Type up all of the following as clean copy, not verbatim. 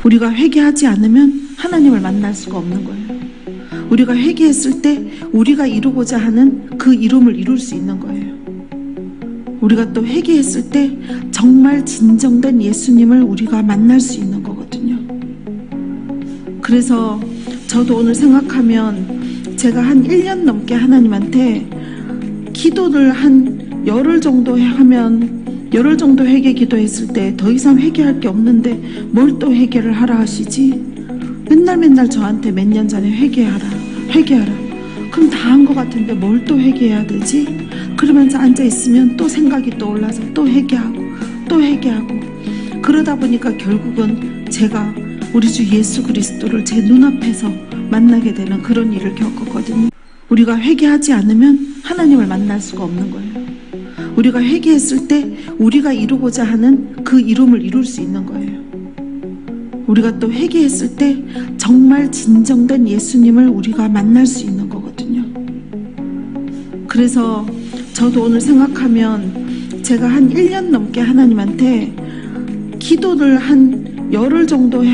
우리가 회개하지 않으면 하나님을 만날 수가 없는 거예요. 우리가 회개했을 때 우리가 이루고자 하는 그 이룸을 이룰 수 있는 거예요. 우리가 또 회개했을 때 정말 진정된 예수님을 우리가 만날 수 있는 거거든요. 그래서 저도 오늘 생각하면 제가 한 1년 넘게 하나님한테 기도를 한 열흘 정도 회개 기도했을 때 더 이상 회개할 게 없는데 뭘 또 회개를 하라 하시지? 맨날 저한테 몇 년 전에 회개하라. 그럼 다 한 것 같은데 뭘 또 회개해야 되지? 그러면서 앉아있으면 또 생각이 떠올라서 또 회개하고 그러다 보니까 결국은 제가 우리 주 예수 그리스도를 제 눈앞에서 만나게 되는 그런 일을 겪었거든요. 우리가 회개하지 않으면 하나님을 만날 수가 없는 거예요. 우리가 회개했을 때 우리가 이루고자 하는 그 이룸을 이룰 수 있는 거예요. 우리가 또 회개했을 때 정말 진정된 예수님을 우리가 만날 수 있는 거거든요. 그래서 저도 오늘 생각하면 제가 한 1년 넘게 하나님한테 기도를 한 열흘 정도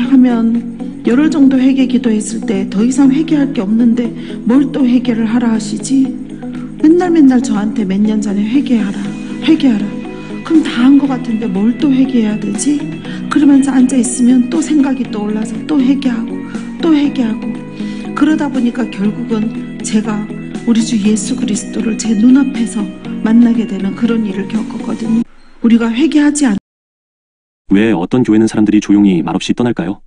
회개 기도했을 때 더 이상 회개할 게 없는데 뭘 또 회개를 하라 하시지? 맨날 저한테 몇 년 전에 회개하라. 그럼 다 한 것 같은데 뭘 또 회개해야 되지? 그러면서 앉아있으면 또 생각이 떠올라서 또 회개하고 그러다 보니까 결국은 제가 우리 주 예수 그리스도를 제 눈앞에서 만나게 되는 그런 일을 겪었거든요. 우리가 회개하지 않 왜 어떤 교회는 사람들이 조용히 말없이 떠날까요?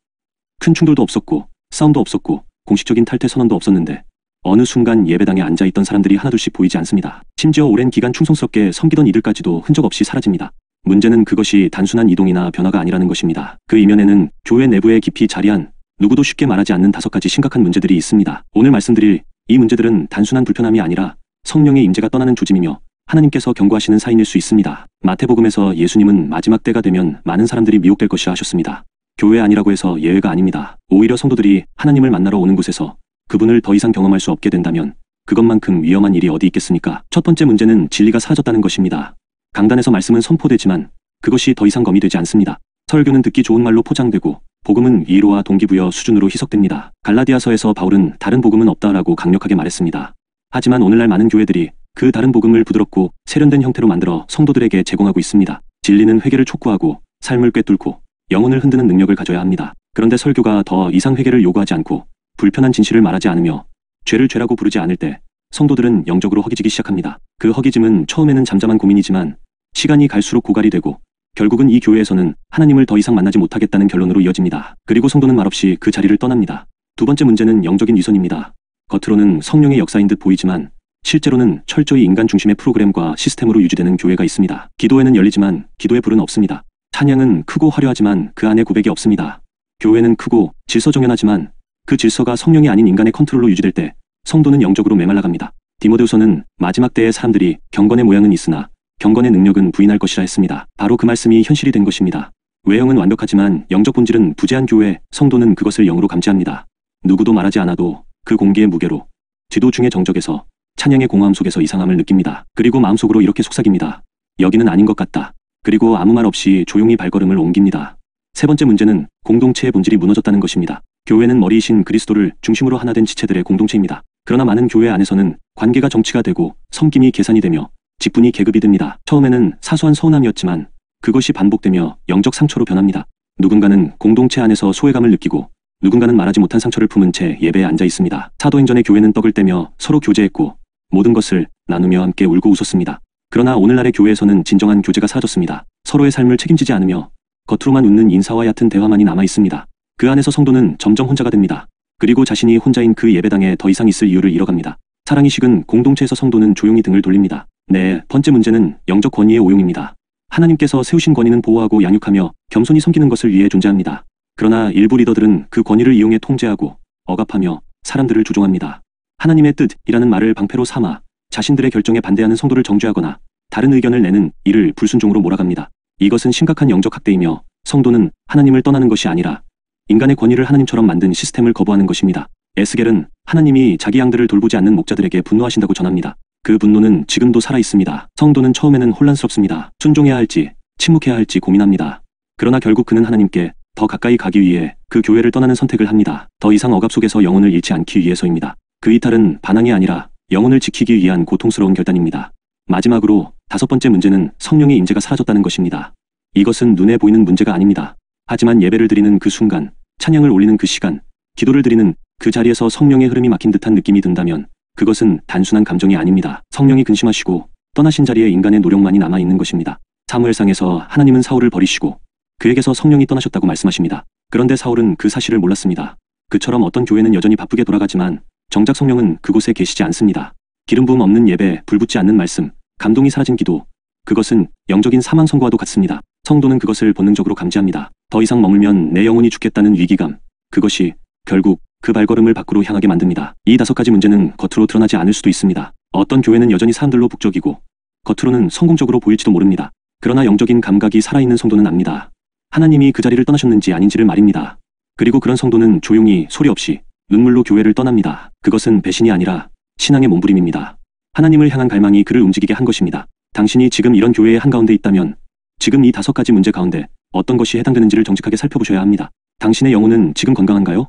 큰 충돌도 없었고 싸움도 없었고 공식적인 탈퇴 선언도 없었는데 어느 순간 예배당에 앉아있던 사람들이 하나둘씩 보이지 않습니다. 심지어 오랜 기간 충성스럽게 섬기던 이들까지도 흔적 없이 사라집니다. 문제는 그것이 단순한 이동이나 변화가 아니라는 것입니다. 그 이면에는 교회 내부에 깊이 자리한 누구도 쉽게 말하지 않는 5가지 심각한 문제들이 있습니다. 오늘 말씀드릴 이 문제들은 단순한 불편함이 아니라 성령의 임재가 떠나는 조짐이며 하나님께서 경고하시는 사인일 수 있습니다. 마태복음에서 예수님은 마지막 때가 되면 많은 사람들이 미혹될 것이라 하셨습니다. 교회 아니라고 해서 예외가 아닙니다. 오히려 성도들이 하나님을 만나러 오는 곳에서 그분을 더 이상 경험할 수 없게 된다면 그것만큼 위험한 일이 어디 있겠습니까? 첫 번째 문제는 진리가 사라졌다는 것입니다. 강단에서 말씀은 선포되지만 그것이 더 이상 검이 되지 않습니다. 설교는 듣기 좋은 말로 포장되고 복음은 이해로와 동기부여 수준으로 희석됩니다. 갈라디아서에서 바울은 다른 복음은 없다라고 강력하게 말했습니다. 하지만 오늘날 많은 교회들이 그 다른 복음을 부드럽고 세련된 형태로 만들어 성도들에게 제공하고 있습니다. 진리는 회개를 촉구하고 삶을 꿰뚫고 영혼을 흔드는 능력을 가져야 합니다. 그런데 설교가 더 이상 회개를 요구하지 않고 불편한 진실을 말하지 않으며 죄를 죄라고 부르지 않을 때 성도들은 영적으로 허기지기 시작합니다. 그 허기짐은 처음에는 잠잠한 고민이지만 시간이 갈수록 고갈이 되고 결국은 이 교회에서는 하나님을 더 이상 만나지 못하겠다는 결론으로 이어집니다. 그리고 성도는 말없이 그 자리를 떠납니다. 두 번째 문제는 영적인 위선입니다. 겉으로는 성령의 역사인 듯 보이지만 실제로는 철저히 인간 중심의 프로그램과 시스템으로 유지되는 교회가 있습니다. 기도회는 열리지만 기도의 불은 없습니다. 찬양은 크고 화려하지만 그 안에 고백이 없습니다. 교회는 크고 질서정연하지만 그 질서가 성령이 아닌 인간의 컨트롤로 유지될 때 성도는 영적으로 메말라갑니다. 디모데후서는 마지막 때의 사람들이 경건의 모양은 있으나 경건의 능력은 부인할 것이라 했습니다. 바로 그 말씀이 현실이 된 것입니다. 외형은 완벽하지만 영적 본질은 부재한 교회, 성도는 그것을 영으로 감지합니다. 누구도 말하지 않아도 그 공기의 무게로 지도 중의 정적에서 찬양의 공허함 속에서 이상함을 느낍니다. 그리고 마음속으로 이렇게 속삭입니다. 여기는 아닌 것 같다. 그리고 아무 말 없이 조용히 발걸음을 옮깁니다. 세 번째 문제는 공동체의 본질이 무너졌다는 것입니다. 교회는 머리이신 그리스도를 중심으로 하나 된 지체들의 공동체입니다. 그러나 많은 교회 안에서는 관계가 정치가 되고 섬김이 계산이 되며 직분이 계급이 됩니다. 처음에는 사소한 서운함이었지만 그것이 반복되며 영적 상처로 변합니다. 누군가는 공동체 안에서 소외감을 느끼고 누군가는 말하지 못한 상처를 품은 채 예배에 앉아 있습니다. 사도행전의 교회는 떡을 떼며 서로 교제했고 모든 것을 나누며 함께 울고 웃었습니다. 그러나 오늘날의 교회에서는 진정한 교제가 사라졌습니다. 서로의 삶을 책임지지 않으며 겉으로만 웃는 인사와 얕은 대화만이 남아 있습니다. 그 안에서 성도는 점점 혼자가 됩니다. 그리고 자신이 혼자인 그 예배당에 더 이상 있을 이유를 잃어갑니다. 사랑이 식은 공동체에서 성도는 조용히 등을 돌립니다. 네 번째 문제는 영적 권위의 오용입니다. 하나님께서 세우신 권위는 보호하고 양육하며 겸손히 섬기는 것을 위해 존재합니다. 그러나 일부 리더들은 그 권위를 이용해 통제하고 억압하며 사람들을 조종합니다. 하나님의 뜻이라는 말을 방패로 삼아 자신들의 결정에 반대하는 성도를 정죄하거나 다른 의견을 내는 이를 불순종으로 몰아갑니다. 이것은 심각한 영적 학대이며 성도는 하나님을 떠나는 것이 아니라 인간의 권위를 하나님처럼 만든 시스템을 거부하는 것입니다. 에스겔은 하나님이 자기 양들을 돌보지 않는 목자들에게 분노하신다고 전합니다. 그 분노는 지금도 살아있습니다. 성도는 처음에는 혼란스럽습니다. 순종해야 할지 침묵해야 할지 고민합니다. 그러나 결국 그는 하나님께 더 가까이 가기 위해 그 교회를 떠나는 선택을 합니다. 더 이상 억압 속에서 영혼을 잃지 않기 위해서입니다. 그 이탈은 반항이 아니라 영혼을 지키기 위한 고통스러운 결단입니다. 마지막으로 5번째 문제는 성령의 임재가 사라졌다는 것입니다. 이것은 눈에 보이는 문제가 아닙니다. 하지만 예배를 드리는 그 순간, 찬양을 올리는 그 시간, 기도를 드리는 그 자리에서 성령의 흐름이 막힌 듯한 느낌이 든다면 그것은 단순한 감정이 아닙니다. 성령이 근심하시고 떠나신 자리에 인간의 노력만이 남아있는 것입니다. 사무엘상에서 하나님은 사울을 버리시고 그에게서 성령이 떠나셨다고 말씀하십니다. 그런데 사울은 그 사실을 몰랐습니다. 그처럼 어떤 교회는 여전히 바쁘게 돌아가지만 정작 성령은 그곳에 계시지 않습니다. 기름 부음 없는 예배, 불붙지 않는 말씀, 감동이 사라진 기도, 그것은 영적인 사망 선고와도 같습니다. 성도는 그것을 본능적으로 감지합니다. 더 이상 머물면 내 영혼이 죽겠다는 위기감, 그것이 결국 그 발걸음을 밖으로 향하게 만듭니다. 이 5가지 문제는 겉으로 드러나지 않을 수도 있습니다. 어떤 교회는 여전히 사람들로 북적이고 겉으로는 성공적으로 보일지도 모릅니다. 그러나 영적인 감각이 살아있는 성도는 압니다. 하나님이 그 자리를 떠나셨는지 아닌지를 말입니다. 그리고 그런 성도는 조용히 소리 없이 눈물로 교회를 떠납니다. 그것은 배신이 아니라 신앙의 몸부림입니다. 하나님을 향한 갈망이 그를 움직이게 한 것입니다. 당신이 지금 이런 교회의 한가운데 있다면 지금 이 5가지 문제 가운데 어떤 것이 해당되는지를 정직하게 살펴보셔야 합니다. 당신의 영혼은 지금 건강한가요?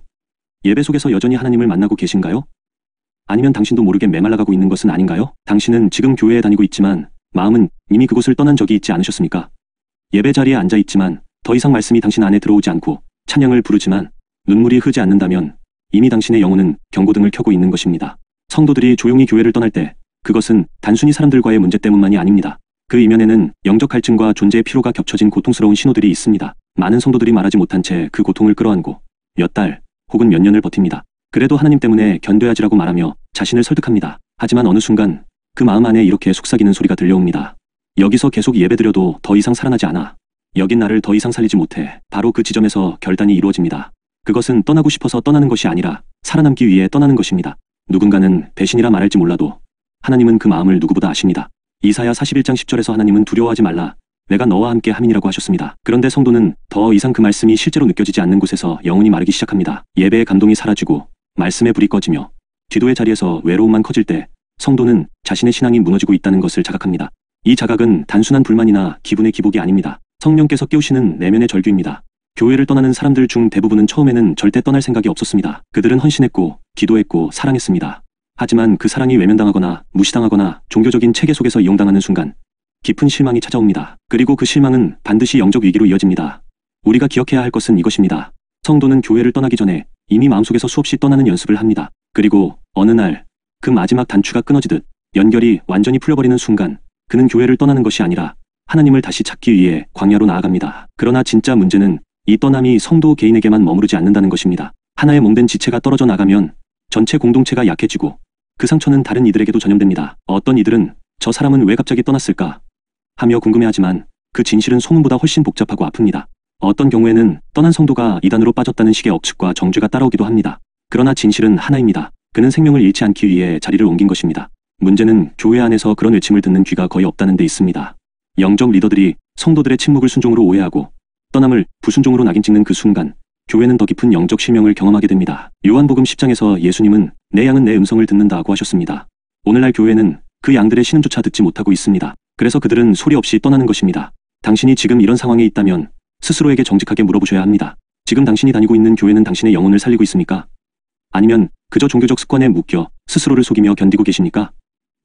예배 속에서 여전히 하나님을 만나고 계신가요? 아니면 당신도 모르게 메말라가고 있는 것은 아닌가요? 당신은 지금 교회에 다니고 있지만 마음은 이미 그곳을 떠난 적이 있지 않으셨습니까? 예배 자리에 앉아 있지만 더 이상 말씀이 당신 안에 들어오지 않고 찬양을 부르지만 눈물이 흐지 않는다면 이미 당신의 영혼은 경고등을 켜고 있는 것입니다. 성도들이 조용히 교회를 떠날 때 그것은 단순히 사람들과의 문제 때문만이 아닙니다. 그 이면에는 영적 갈증과 존재의 피로가 겹쳐진 고통스러운 신호들이 있습니다. 많은 성도들이 말하지 못한 채 그 고통을 끌어안고 몇 달 혹은 몇 년을 버팁니다. 그래도 하나님 때문에 견뎌야지라고 말하며 자신을 설득합니다. 하지만 어느 순간 그 마음 안에 이렇게 속삭이는 소리가 들려옵니다. 여기서 계속 예배드려도 더 이상 살아나지 않아. 여긴 나를 더 이상 살리지 못해. 바로 그 지점에서 결단이 이루어집니다. 그것은 떠나고 싶어서 떠나는 것이 아니라 살아남기 위해 떠나는 것입니다. 누군가는 배신이라 말할지 몰라도 하나님은 그 마음을 누구보다 아십니다. 이사야 41장 10절에서 하나님은 두려워하지 말라. 내가 너와 함께 함이니라고 하셨습니다. 그런데 성도는 더 이상 그 말씀이 실제로 느껴지지 않는 곳에서 영혼이 마르기 시작합니다. 예배의 감동이 사라지고 말씀의 불이 꺼지며 기도의 자리에서 외로움만 커질 때 성도는 자신의 신앙이 무너지고 있다는 것을 자각합니다. 이 자각은 단순한 불만이나 기분의 기복이 아닙니다. 성령께서 깨우시는 내면의 절규입니다. 교회를 떠나는 사람들 중 대부분은 처음에는 절대 떠날 생각이 없었습니다. 그들은 헌신했고 기도했고 사랑했습니다. 하지만 그 사랑이 외면당하거나 무시당하거나 종교적인 체계 속에서 이용당하는 순간 깊은 실망이 찾아옵니다. 그리고 그 실망은 반드시 영적 위기로 이어집니다. 우리가 기억해야 할 것은 이것입니다. 성도는 교회를 떠나기 전에 이미 마음속에서 수없이 떠나는 연습을 합니다. 그리고 어느 날 그 마지막 단추가 끊어지듯 연결이 완전히 풀려버리는 순간 그는 교회를 떠나는 것이 아니라 하나님을 다시 찾기 위해 광야로 나아갑니다. 그러나 진짜 문제는 이 떠남이 성도 개인에게만 머무르지 않는다는 것입니다. 하나의 몸된 지체가 떨어져 나가면 전체 공동체가 약해지고 그 상처는 다른 이들에게도 전염됩니다. 어떤 이들은 저 사람은 왜 갑자기 떠났을까 하며 궁금해하지만 그 진실은 소문보다 훨씬 복잡하고 아픕니다. 어떤 경우에는 떠난 성도가 이단으로 빠졌다는 식의 억측과 정죄가 따라오기도 합니다. 그러나 진실은 하나입니다. 그는 생명을 잃지 않기 위해 자리를 옮긴 것입니다. 문제는 교회 안에서 그런 외침을 듣는 귀가 거의 없다는 데 있습니다. 영적 리더들이 성도들의 침묵을 순종으로 오해하고 떠남을 불순종으로 낙인 찍는 그 순간 교회는 더 깊은 영적 실명을 경험하게 됩니다. 요한복음 10장에서 예수님은 내 양은 내 음성을 듣는다고 하셨습니다. 오늘날 교회는 그 양들의 신음조차 듣지 못하고 있습니다. 그래서 그들은 소리 없이 떠나는 것입니다. 당신이 지금 이런 상황에 있다면 스스로에게 정직하게 물어보셔야 합니다. 지금 당신이 다니고 있는 교회는 당신의 영혼을 살리고 있습니까? 아니면 그저 종교적 습관에 묶여 스스로를 속이며 견디고 계십니까?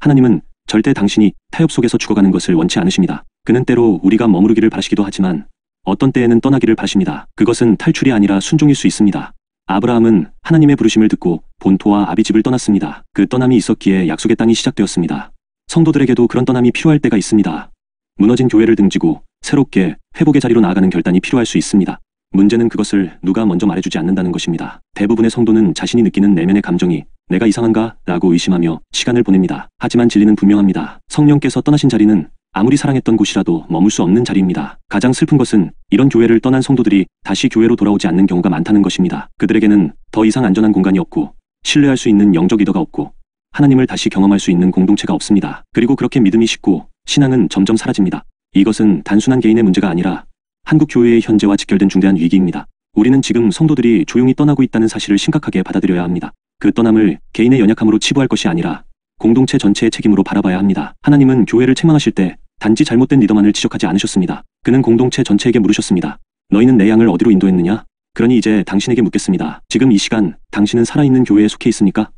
하나님은 절대 당신이 타협 속에서 죽어가는 것을 원치 않으십니다. 그는 때로 우리가 머무르기를 바라시기도 하지만 어떤 때에는 떠나기를 바라십니다. 그것은 탈출이 아니라 순종일 수 있습니다. 아브라함은 하나님의 부르심을 듣고 본토와 아비집을 떠났습니다. 그 떠남이 있었기에 약속의 땅이 시작되었습니다. 성도들에게도 그런 떠남이 필요할 때가 있습니다. 무너진 교회를 등지고 새롭게 회복의 자리로 나아가는 결단이 필요할 수 있습니다. 문제는 그것을 누가 먼저 말해주지 않는다는 것입니다. 대부분의 성도는 자신이 느끼는 내면의 감정이 내가 이상한가? 라고 의심하며 시간을 보냅니다. 하지만 진리는 분명합니다. 성령께서 떠나신 자리는 아무리 사랑했던 곳이라도 머물 수 없는 자리입니다. 가장 슬픈 것은 이런 교회를 떠난 성도들이 다시 교회로 돌아오지 않는 경우가 많다는 것입니다. 그들에게는 더 이상 안전한 공간이 없고 신뢰할 수 있는 영적 리더가 없고 하나님을 다시 경험할 수 있는 공동체가 없습니다. 그리고 그렇게 믿음이 식고 신앙은 점점 사라집니다. 이것은 단순한 개인의 문제가 아니라 한국 교회의 현재와 직결된 중대한 위기입니다. 우리는 지금 성도들이 조용히 떠나고 있다는 사실을 심각하게 받아들여야 합니다. 그 떠남을 개인의 연약함으로 치부할 것이 아니라 공동체 전체의 책임으로 바라봐야 합니다. 하나님은 교회를 책망하실 때 단지 잘못된 리더만을 지적하지 않으셨습니다. 그는 공동체 전체에게 물으셨습니다. 너희는 내 양을 어디로 인도했느냐? 그러니 이제 당신에게 묻겠습니다. 지금 이 시간 당신은 살아있는 교회에 속해 있습니까?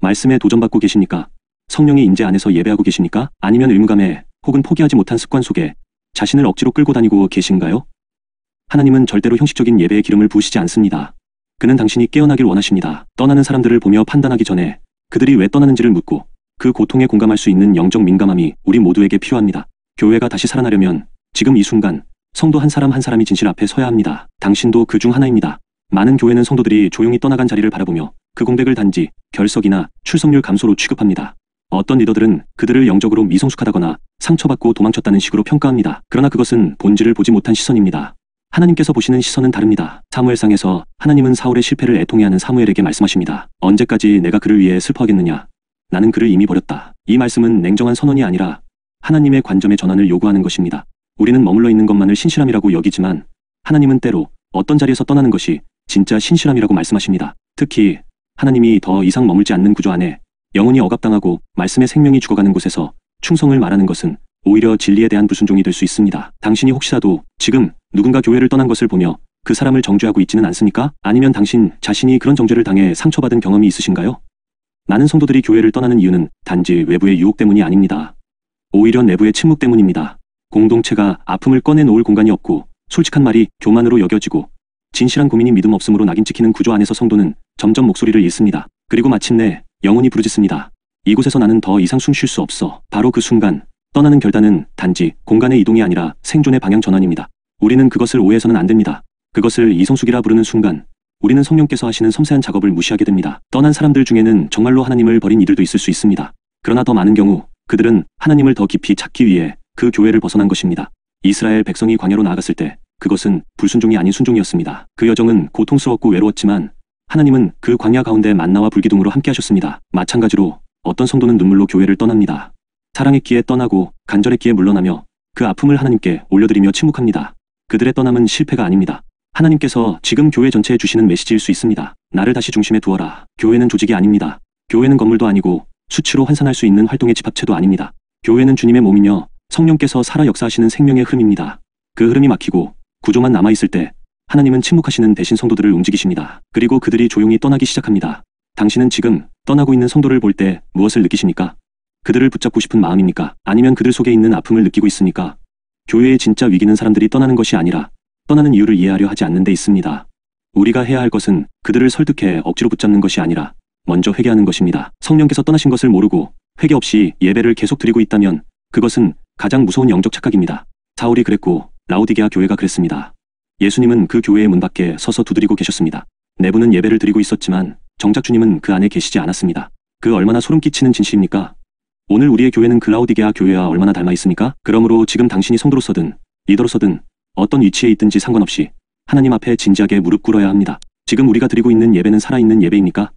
말씀에 도전받고 계십니까? 성령의 임재 안에서 예배하고 계십니까? 아니면 의무감에 혹은 포기하지 못한 습관 속에 자신을 억지로 끌고 다니고 계신가요? 하나님은 절대로 형식적인 예배의 기름을 부으시지 않습니다. 그는 당신이 깨어나길 원하십니다. 떠나는 사람들을 보며 판단하기 전에 그들이 왜 떠나는지를 묻고 그 고통에 공감할 수 있는 영적 민감함이 우리 모두에게 필요합니다. 교회가 다시 살아나려면 지금 이 순간 성도 한 사람 한 사람이 진실 앞에 서야 합니다. 당신도 그 중 하나입니다. 많은 교회는 성도들이 조용히 떠나간 자리를 바라보며 그 공백을 단지 결석이나 출석률 감소로 취급합니다. 어떤 리더들은 그들을 영적으로 미성숙하다거나 상처받고 도망쳤다는 식으로 평가합니다. 그러나 그것은 본질을 보지 못한 시선입니다. 하나님께서 보시는 시선은 다릅니다. 사무엘상에서 하나님은 사울의 실패를 애통해하는 사무엘에게 말씀하십니다. 언제까지 내가 그를 위해 슬퍼하겠느냐? 나는 그를 이미 버렸다. 이 말씀은 냉정한 선언이 아니라 하나님의 관점의 전환을 요구하는 것입니다. 우리는 머물러 있는 것만을 신실함이라고 여기지만 하나님은 때로 어떤 자리에서 떠나는 것이 진짜 신실함이라고 말씀하십니다. 특히 하나님이 더 이상 머물지 않는 구조 안에 영혼이 억압당하고 말씀의 생명이 죽어가는 곳에서 충성을 말하는 것은 오히려 진리에 대한 불순종이 될 수 있습니다. 당신이 혹시라도 지금 누군가 교회를 떠난 것을 보며 그 사람을 정죄하고 있지는 않습니까? 아니면 당신 자신이 그런 정죄를 당해 상처받은 경험이 있으신가요? 많은 성도들이 교회를 떠나는 이유는 단지 외부의 유혹 때문이 아닙니다. 오히려 내부의 침묵 때문입니다. 공동체가 아픔을 꺼내놓을 공간이 없고 솔직한 말이 교만으로 여겨지고 진실한 고민이 믿음 없음으로 낙인 찍히는 구조 안에서 성도는 점점 목소리를 잃습니다. 그리고 마침내 영혼이 부르짖습니다. 이곳에서 나는 더 이상 숨 쉴 수 없어. 바로 그 순간 떠나는 결단은 단지 공간의 이동이 아니라 생존의 방향 전환입니다. 우리는 그것을 오해해서는 안 됩니다. 그것을 이성숙이라 부르는 순간 우리는 성령께서 하시는 섬세한 작업을 무시하게 됩니다. 떠난 사람들 중에는 정말로 하나님을 버린 이들도 있을 수 있습니다. 그러나 더 많은 경우 그들은 하나님을 더 깊이 찾기 위해 그 교회를 벗어난 것입니다. 이스라엘 백성이 광야로 나아갔을 때 그것은 불순종이 아닌 순종이었습니다. 그 여정은 고통스럽고 외로웠지만 하나님은 그 광야 가운데 만나와 불기둥으로 함께 하셨습니다. 마찬가지로 어떤 성도는 눈물로 교회를 떠납니다. 사랑했기에 떠나고 간절했기에 물러나며 그 아픔을 하나님께 올려드리며 침묵합니다. 그들의 떠남은 실패가 아닙니다. 하나님께서 지금 교회 전체에 주시는 메시지일 수 있습니다. 나를 다시 중심에 두어라. 교회는 조직이 아닙니다. 교회는 건물도 아니고 수치로 환산할 수 있는 활동의 집합체도 아닙니다. 교회는 주님의 몸이며 성령께서 살아 역사하시는 생명의 흐름입니다. 그 흐름이 막히고 구조만 남아있을 때 하나님은 침묵하시는 대신 성도들을 움직이십니다. 그리고 그들이 조용히 떠나기 시작합니다. 당신은 지금 떠나고 있는 성도를 볼 때 무엇을 느끼십니까? 그들을 붙잡고 싶은 마음입니까? 아니면 그들 속에 있는 아픔을 느끼고 있습니까? 교회의 진짜 위기는 사람들이 떠나는 것이 아니라 떠나는 이유를 이해하려 하지 않는 데 있습니다. 우리가 해야 할 것은 그들을 설득해 억지로 붙잡는 것이 아니라 먼저 회개하는 것입니다. 성령께서 떠나신 것을 모르고 회개 없이 예배를 계속 드리고 있다면 그것은 가장 무서운 영적 착각입니다. 사울이 그랬고 라오디게아 교회가 그랬습니다. 예수님은 그 교회의 문 밖에 서서 두드리고 계셨습니다. 내부는 예배를 드리고 있었지만 정작 주님은 그 안에 계시지 않았습니다. 그 얼마나 소름 끼치는 진실입니까? 오늘 우리의 교회는 그 라오디게아 교회와 얼마나 닮아 있습니까? 그러므로 지금 당신이 성도로서든 리더로서든 어떤 위치에 있든지 상관없이 하나님 앞에 진지하게 무릎 꿇어야 합니다. 지금 우리가 드리고 있는 예배는 살아있는 예배입니까?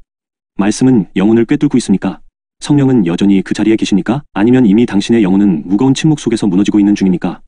말씀은 영혼을 꿰뚫고 있습니까? 성령은 여전히 그 자리에 계십니까? 아니면 이미 당신의 영혼은 무거운 침묵 속에서 무너지고 있는 중입니까?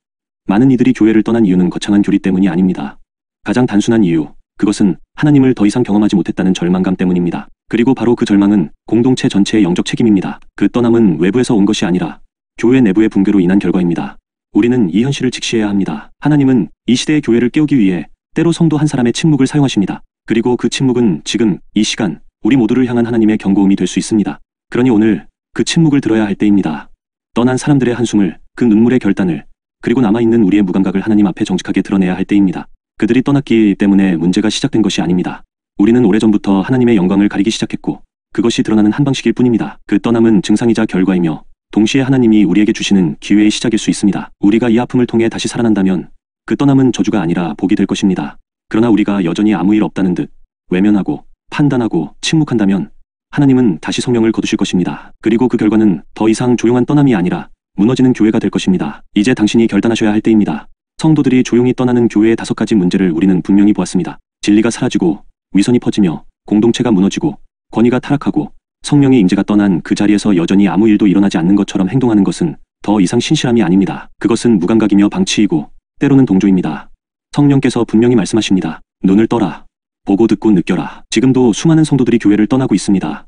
많은 이들이 교회를 떠난 이유는 거창한 교리 때문이 아닙니다. 가장 단순한 이유, 그것은 하나님을 더 이상 경험하지 못했다는 절망감 때문입니다. 그리고 바로 그 절망은 공동체 전체의 영적 책임입니다. 그 떠남은 외부에서 온 것이 아니라 교회 내부의 붕괴로 인한 결과입니다. 우리는 이 현실을 직시해야 합니다. 하나님은 이 시대의 교회를 깨우기 위해 때로 성도 한 사람의 침묵을 사용하십니다. 그리고 그 침묵은 지금 이 시간 우리 모두를 향한 하나님의 경고음이 될 수 있습니다. 그러니 오늘 그 침묵을 들어야 할 때입니다. 떠난 사람들의 한숨을, 그 눈물의 결단을, 그리고 남아있는 우리의 무감각을 하나님 앞에 정직하게 드러내야 할 때입니다. 그들이 떠났기 때문에 문제가 시작된 것이 아닙니다. 우리는 오래전부터 하나님의 영광을 가리기 시작했고 그것이 드러나는 한 방식일 뿐입니다. 그 떠남은 증상이자 결과이며 동시에 하나님이 우리에게 주시는 기회의 시작일 수 있습니다. 우리가 이 아픔을 통해 다시 살아난다면 그 떠남은 저주가 아니라 복이 될 것입니다. 그러나 우리가 여전히 아무 일 없다는 듯 외면하고 판단하고 침묵한다면 하나님은 다시 성령을 거두실 것입니다. 그리고 그 결과는 더 이상 조용한 떠남이 아니라 무너지는 교회가 될 것입니다. 이제 당신이 결단하셔야 할 때입니다. 성도들이 조용히 떠나는 교회의 5가지 문제를 우리는 분명히 보았습니다. 진리가 사라지고 위선이 퍼지며 공동체가 무너지고 권위가 타락하고 성령의 임재가 떠난 그 자리에서 여전히 아무 일도 일어나지 않는 것처럼 행동하는 것은 더 이상 신실함이 아닙니다. 그것은 무감각이며 방치이고 때로는 동조입니다. 성령께서 분명히 말씀하십니다. 눈을 떠라. 보고 듣고 느껴라. 지금도 수많은 성도들이 교회를 떠나고 있습니다.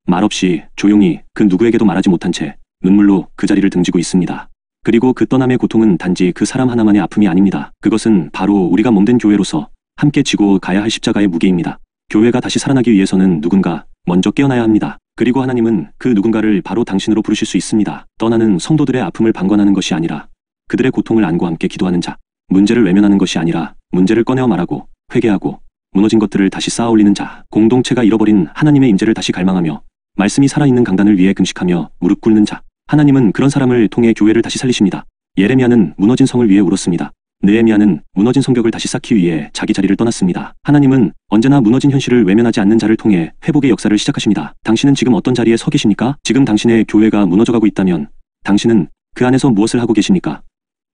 말없이 조용히 그 누구에게도 말하지 못한 채 눈물로 그 자리를 등지고 있습니다. 그리고 그 떠남의 고통은 단지 그 사람 하나만의 아픔이 아닙니다. 그것은 바로 우리가 몸된 교회로서 함께 지고 가야 할 십자가의 무게입니다. 교회가 다시 살아나기 위해서는 누군가 먼저 깨어나야 합니다. 그리고 하나님은 그 누군가를 바로 당신으로 부르실 수 있습니다. 떠나는 성도들의 아픔을 방관하는 것이 아니라 그들의 고통을 안고 함께 기도하는 자, 문제를 외면하는 것이 아니라 문제를 꺼내어 말하고 회개하고 무너진 것들을 다시 쌓아 올리는 자, 공동체가 잃어버린 하나님의 임재를 다시 갈망하며 말씀이 살아있는 강단을 위해 금식하며 무릎 꿇는 자. 하나님은 그런 사람을 통해 교회를 다시 살리십니다. 예레미야는 무너진 성을 위해 울었습니다. 느헤미야는 무너진 성벽을 다시 쌓기 위해 자기 자리를 떠났습니다. 하나님은 언제나 무너진 현실을 외면하지 않는 자를 통해 회복의 역사를 시작하십니다. 당신은 지금 어떤 자리에 서 계십니까? 지금 당신의 교회가 무너져가고 있다면 당신은 그 안에서 무엇을 하고 계십니까?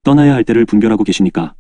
떠나야 할 때를 분별하고 계십니까?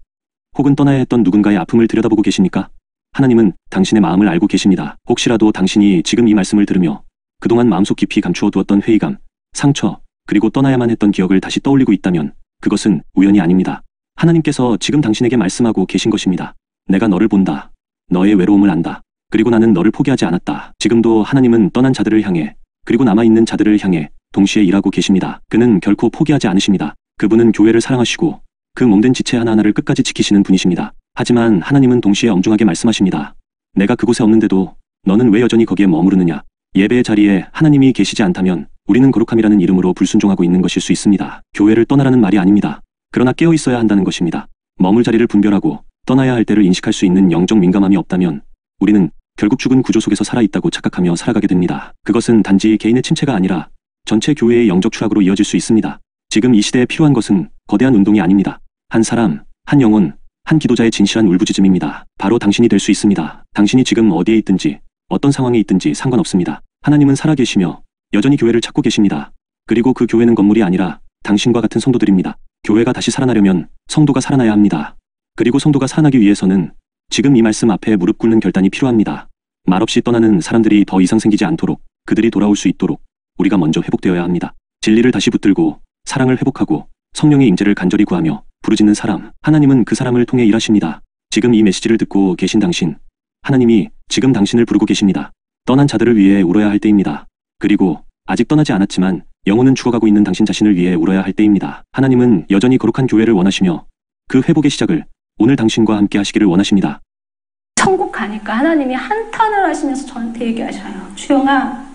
혹은 떠나야 했던 누군가의 아픔을 들여다보고 계십니까? 하나님은 당신의 마음을 알고 계십니다. 혹시라도 당신이 지금 이 말씀을 들으며 그동안 마음속 깊이 감추어 두었던 회의감, 상처, 그리고 떠나야만 했던 기억을 다시 떠올리고 있다면 그것은 우연이 아닙니다. 하나님께서 지금 당신에게 말씀하고 계신 것입니다. 내가 너를 본다. 너의 외로움을 안다. 그리고 나는 너를 포기하지 않았다. 지금도 하나님은 떠난 자들을 향해 그리고 남아있는 자들을 향해 동시에 일하고 계십니다. 그는 결코 포기하지 않으십니다. 그분은 교회를 사랑하시고 그 몸된 지체 하나하나를 끝까지 지키시는 분이십니다. 하지만 하나님은 동시에 엄중하게 말씀하십니다. 내가 그곳에 없는데도 너는 왜 여전히 거기에 머무르느냐? 예배의 자리에 하나님이 계시지 않다면 우리는 거룩함이라는 이름으로 불순종하고 있는 것일 수 있습니다. 교회를 떠나라는 말이 아닙니다. 그러나 깨어 있어야 한다는 것입니다. 머물 자리를 분별하고 떠나야 할 때를 인식할 수 있는 영적 민감함이 없다면 우리는 결국 죽은 구조 속에서 살아있다고 착각하며 살아가게 됩니다. 그것은 단지 개인의 침체가 아니라 전체 교회의 영적 추락으로 이어질 수 있습니다. 지금 이 시대에 필요한 것은 거대한 운동이 아닙니다. 한 사람, 한 영혼, 한 기도자의 진실한 울부짖음입니다. 바로 당신이 될 수 있습니다. 당신이 지금 어디에 있든지 어떤 상황에 있든지 상관없습니다. 하나님은 살아계시며 여전히 교회를 찾고 계십니다. 그리고 그 교회는 건물이 아니라 당신과 같은 성도들입니다. 교회가 다시 살아나려면 성도가 살아나야 합니다. 그리고 성도가 살아나기 위해서는 지금 이 말씀 앞에 무릎 꿇는 결단이 필요합니다. 말없이 떠나는 사람들이 더 이상 생기지 않도록 그들이 돌아올 수 있도록 우리가 먼저 회복되어야 합니다. 진리를 다시 붙들고 사랑을 회복하고 성령의 임재를 간절히 구하며 부르짖는 사람, 하나님은 그 사람을 통해 일하십니다. 지금 이 메시지를 듣고 계신 당신, 하나님이 지금 당신을 부르고 계십니다. 떠난 자들을 위해 울어야 할 때입니다. 그리고 아직 떠나지 않았지만 영혼은 죽어가고 있는 당신 자신을 위해 울어야 할 때입니다. 하나님은 여전히 거룩한 교회를 원하시며 그 회복의 시작을 오늘 당신과 함께 하시기를 원하십니다. 천국 가니까 하나님이 한탄을 하시면서 저한테 얘기하셔요. 주영아,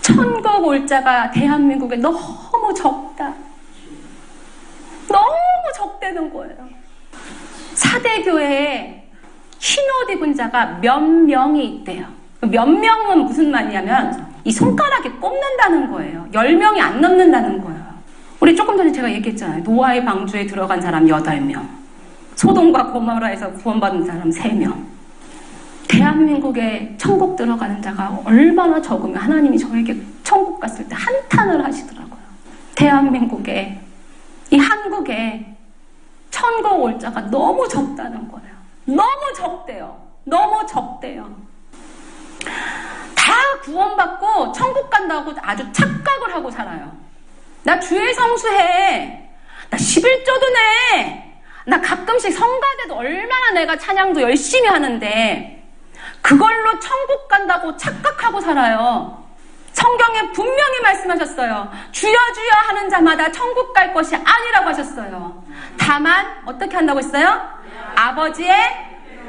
천국 올 자가 대한민국에 너무 적다. 너무 적대는 거예요. 4대 교회에 흰옷 입은 자가 몇 명이 있대요. 몇 명은 무슨 말이냐면 이 손가락에 꼽는다는 거예요. 10명이 안 넘는다는 거예요. 우리 조금 전에 제가 얘기했잖아요. 노아의 방주에 들어간 사람 8명, 소돔과 고모라에서 구원받은 사람 3명. 대한민국에 천국 들어가는 자가 얼마나 적으면 하나님이 저에게 천국 갔을 때 한탄을 하시더라고요. 대한민국에, 이 한국에 천국 올 자가 너무 적다는 거예요. 너무 적대요. 너무 적대요. 다 구원받고 천국 간다고 아주 착각을 하고 살아요. 나 주일 성수해. 나 11조도 내. 나 가끔씩 성가대도 얼마나 내가 찬양도 열심히 하는데 그걸로 천국 간다고 착각하고 살아요. 성경에 분명히 말씀하셨어요. 주여 주여 하는 자마다 천국 갈 것이 아니라고 하셨어요. 다만 어떻게 한다고 했어요? 아버지의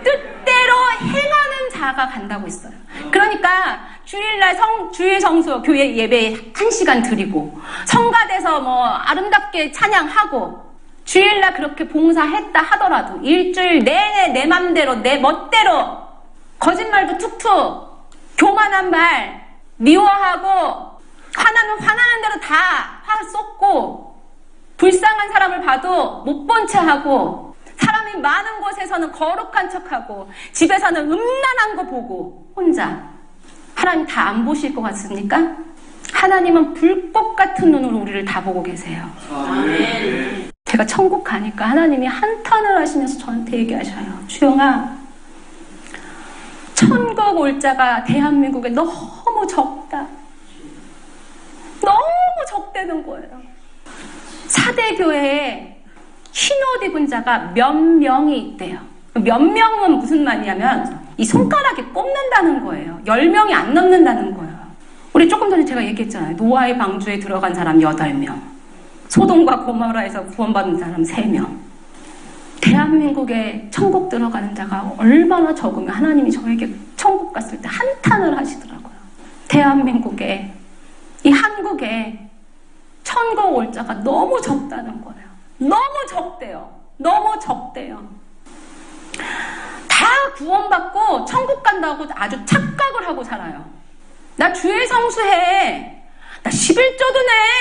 뜻대로 행하는 자가 간다고 했어요. 그러니까 주일날 주일 성수 교회 예배 1시간 드리고 성가대서 아름답게 찬양하고 주일날 그렇게 봉사했다 하더라도 일주일 내내 내 맘대로 내 멋대로 거짓말도 툭툭 교만한 말 미워하고 화나는 화나는 대로 다 화 쏟고 불쌍한 사람을 봐도 못 본 채 하고 사람이 많은 곳에서는 거룩한 척하고 집에서는 음란한 거 보고 혼자 하나님 다 안 보실 것 같습니까? 하나님은 불꽃 같은 눈으로 우리를 다 보고 계세요. 아멘. 제가 천국 가니까 하나님이 한탄을 하시면서 저한테 얘기하셔요. 주영아, 천국 올 자가 대한민국에 너무 적다. 너무 적대는 거예요. 4대 교회에 흰옷 입은 자가 몇 명이 있대요. 몇 명은 무슨 말이냐면 이 손가락에 꼽는다는 거예요. 10명이 안 넘는다는 거예요. 우리 조금 전에 제가 얘기했잖아요. 노아의 방주에 들어간 사람 8명, 소돔과 고모라에서 구원받은 사람 3명. 대한민국에 천국 들어가는 자가 얼마나 적으면 하나님이 저에게 천국 갔을 때 한탄을 하시더라고요. 대한민국에, 이 한국에 천국 올 자가 너무 적다는 거예요. 너무 적대요. 너무 적대요. 다 구원받고 천국 간다고 아주 착각을 하고 살아요. 나 주일 성수해. 나 11조도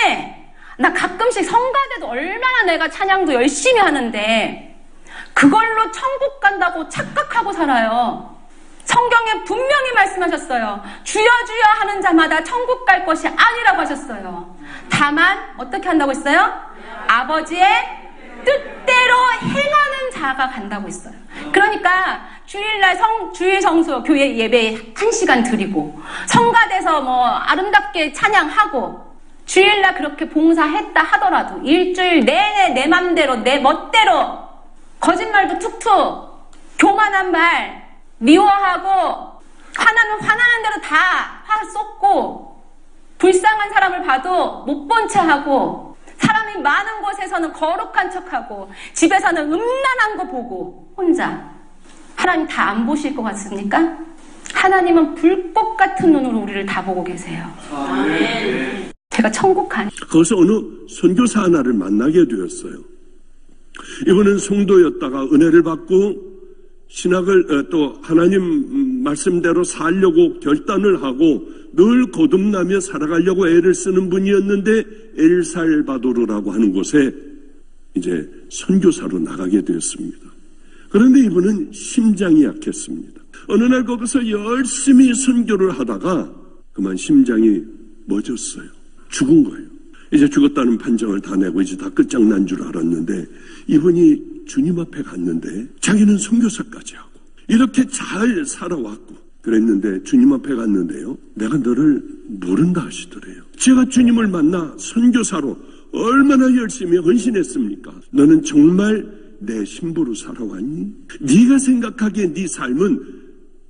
내. 나 가끔씩 성가대도 얼마나 내가 찬양도 열심히 하는데 그걸로 천국 간다고 착각하고 살아요. 성경에 분명히 말씀하셨어요. 주여 주여 하는 자마다 천국 갈 것이 아니라고 하셨어요. 다만 어떻게 한다고 했어요? 아버지의 뜻대로 행하는 자가 간다고 했어요. 그러니까 주일날 주일 성수 교회 예배 1시간 드리고 성가대서 뭐 아름답게 찬양하고 주일날 그렇게 봉사했다 하더라도 일주일 내내 내 맘대로 내 멋대로 거짓말도 툭툭 교만한 말 미워하고 화나면 화나는 대로 다 화 쏟고 불쌍한 사람을 봐도 못 본 채 하고 사람이 많은 곳에서는 거룩한 척하고 집에서는 음란한 거 보고 혼자 하나님 다 안 보실 것 같습니까? 하나님은 불꽃 같은 눈으로 우리를 다 보고 계세요. 제가 천국 가니 거기서 어느 선교사 하나를 만나게 되었어요. 이분은 성도였다가 은혜를 받고 신학을 또 하나님 말씀대로 살려고 결단을 하고 늘 거듭나며 살아가려고 애를 쓰는 분이었는데 엘살바도르라고 하는 곳에 이제 선교사로 나가게 되었습니다. 그런데 이분은 심장이 약했습니다. 어느 날 거기서 열심히 선교를 하다가 그만 심장이 멎었어요. 죽은 거예요. 이제 죽었다는 판정을 다 내고 이제 다 끝장난 줄 알았는데 이분이 주님 앞에 갔는데 자기는 선교사까지 하고 이렇게 잘 살아왔고 그랬는데 주님 앞에 갔는데요. 내가 너를 모른다 하시더래요. 제가 주님을 만나 선교사로 얼마나 열심히 헌신했습니까? 너는 정말 내 신부로 살아왔니? 네가 생각하기에 네 삶은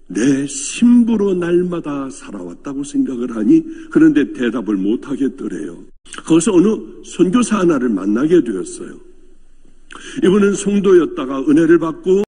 내 신부로 날마다 살아왔다고 생각을 하니? 그런데 대답을 못 하겠더래요. 거기서 어느 선교사 하나를 만나게 되었어요. 이분은 성도였다가 은혜를 받고